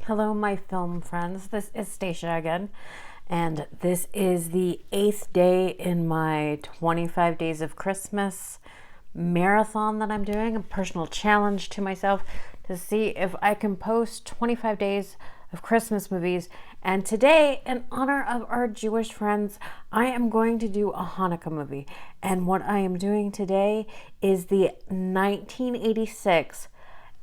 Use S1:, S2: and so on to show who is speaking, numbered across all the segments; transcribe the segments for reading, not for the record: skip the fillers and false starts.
S1: Hello, my film friends. This is Stacia again, and this is the 8th day in my 25 Days of Christmas marathon that I'm doing, a personal challenge to myself to see if I can post 25 days of Christmas movies. And today, in honor of our Jewish friends, I am going to do a Hanukkah movie. And what I am doing today is the 1986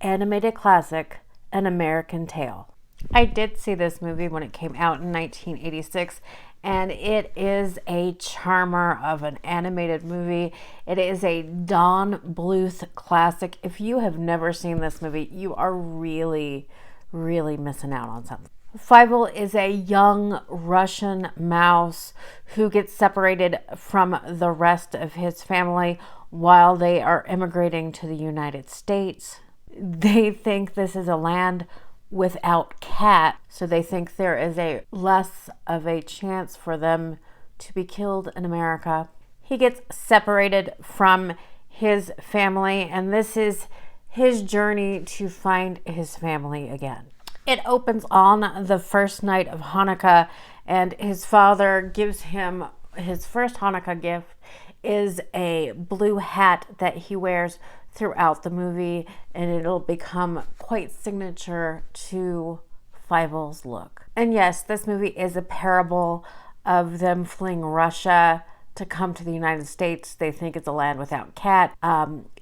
S1: animated classic, An American Tail. I did see this movie when it came out in 1986, and it is a charmer of an animated movie. It is a Don Bluth classic. If you have never seen this movie, you are really missing out on something. Fievel is a young Russian mouse who gets separated from the rest of his family while they are immigrating to the United States. They think this is a land without cat, so they think there is a less of a chance for them to be killed in America. He gets separated from his family, and this is his journey to find his family again. It opens on the first night of Hanukkah, and his father gives him his first Hanukkah gift is a blue hat that he wears throughout the movie, and it'll become quite signature to Fievel's look. And yes, this movie is a parable of them fleeing Russia to come to the United States. They think it's a land without cat.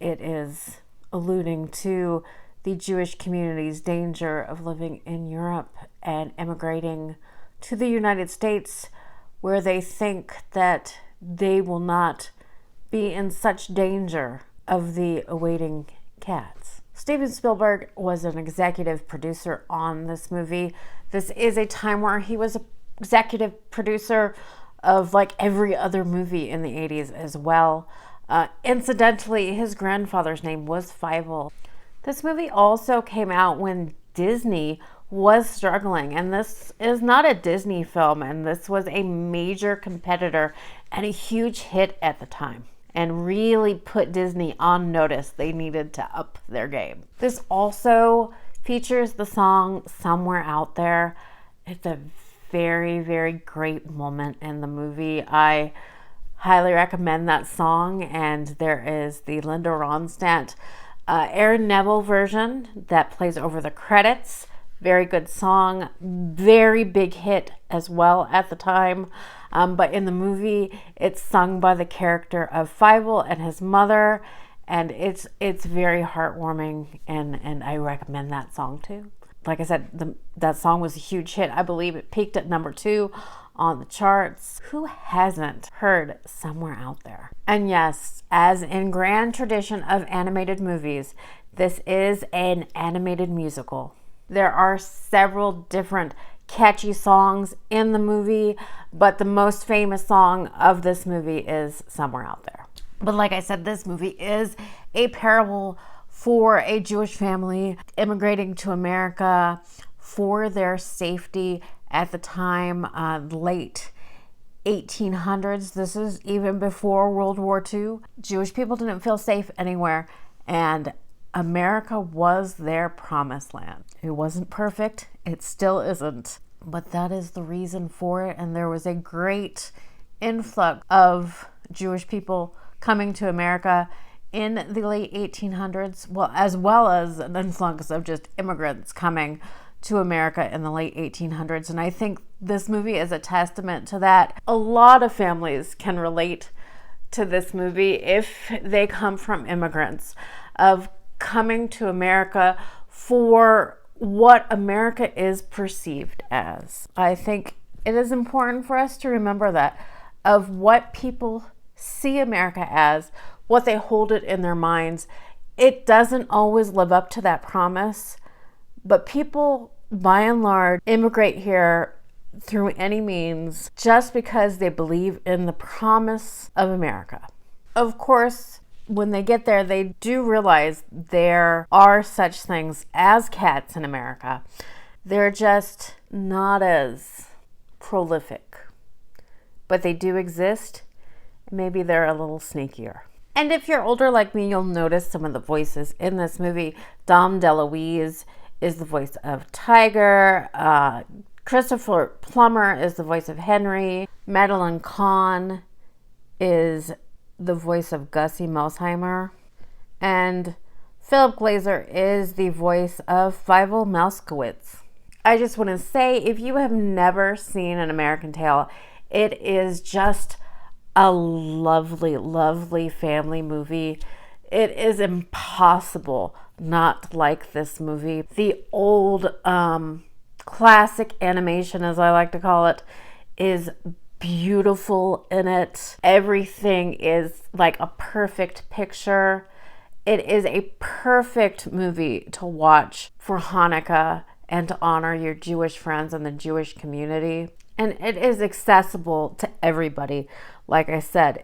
S1: It is alluding to the Jewish community's danger of living in Europe and immigrating to the United States, where they think that they will not be in such danger of the awaiting cats. Steven Spielberg was an executive producer on this movie. This is a time where he was an executive producer of like every other movie in the 80s as well. Incidentally, his grandfather's name was Fievel. This movie also came out when Disney was struggling, and this is not a Disney film, and this was a major competitor and a huge hit at the time, and really put Disney on notice. They needed to up their game. This also features the song Somewhere Out There. It's a very great moment in the movie. I highly recommend that song, and there is the Linda Ronstadt Aaron Neville version that plays over the credits. Very good song, very big hit as well at the time. But in the movie, it's sung by the character of Fievel and his mother, and it's very heartwarming, and I recommend that song too. Like I said, that song was a huge hit. I believe it peaked at number 2 on the charts. Who hasn't heard Somewhere Out There? And yes, as in grand tradition of animated movies, this is an animated musical. There are several different catchy songs in the movie, but the most famous song of this movie is Somewhere Out There. But like I said, this movie is a parable for a Jewish family immigrating to America for their safety at the time, late 1800s. This is even before World War II. Jewish people didn't feel safe anywhere, and America was their promised land. It wasn't perfect. It still isn't. But that is the reason for it. And there was a great influx of Jewish people coming to America in the late 1800s, as well as an influx of just immigrants coming to America in the late 1800s. And I think this movie is a testament to that. A lot of families can relate to this movie if they come from immigrants, of coming to America for what America is perceived as. I think it is important for us to remember that, of what people see America as, what they hold it in their minds. It doesn't always live up to that promise, but people, by and large, immigrate here through any means just because they believe in the promise of America. Of course, when they get there, they do realize there are such things as cats in America. They're just not as prolific, but they do exist. Maybe they're a little sneakier. And if you're older like me, you'll notice some of the voices in this movie. Dom DeLuise is the voice of Tiger. Christopher Plummer is the voice of Henry. Madeline Kahn is the voice of Gussie Melsheimer. And Philip Glazer is the voice of Fievel Mouskowitz. I just want to say, if you have never seen An American Tail, it is just a lovely, lovely family movie. It is impossible not to like this movie. The old classic animation, as I like to call it, is beautiful in it. Everything is like a perfect picture. It is a perfect movie to watch for Hanukkah and to honor your Jewish friends and the Jewish community. And it is accessible to everybody. Like I said,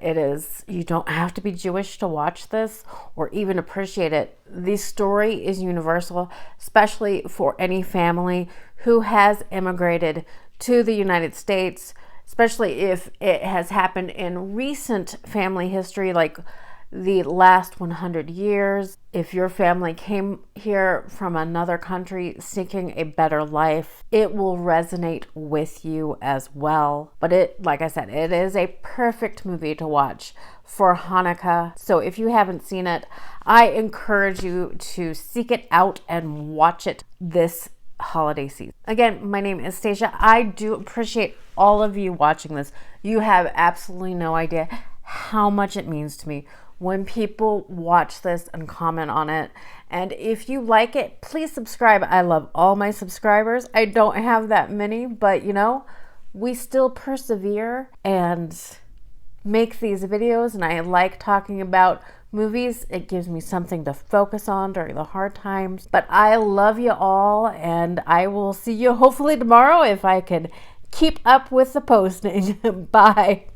S1: you don't have to be Jewish to watch this or even appreciate it. The story is universal, especially for any family who has immigrated to the United States, especially if it has happened in recent family history, like the last 100 years. If your family came here from another country seeking a better life, it will resonate with you as well. But like I said, it is a perfect movie to watch for Hanukkah. So if you haven't seen it, I encourage you to seek it out and watch it this holiday season. Again, my name is Stacia. I do appreciate all of you watching this. You have absolutely no idea how much it means to me when people watch this and comment on it. And if you like it, please subscribe. I love all my subscribers. I don't have that many, but we still persevere and make these videos, and I like talking about movies. It gives me something to focus on during the hard times. But I love you all, and I will see you hopefully tomorrow if I can keep up with the posting. Bye.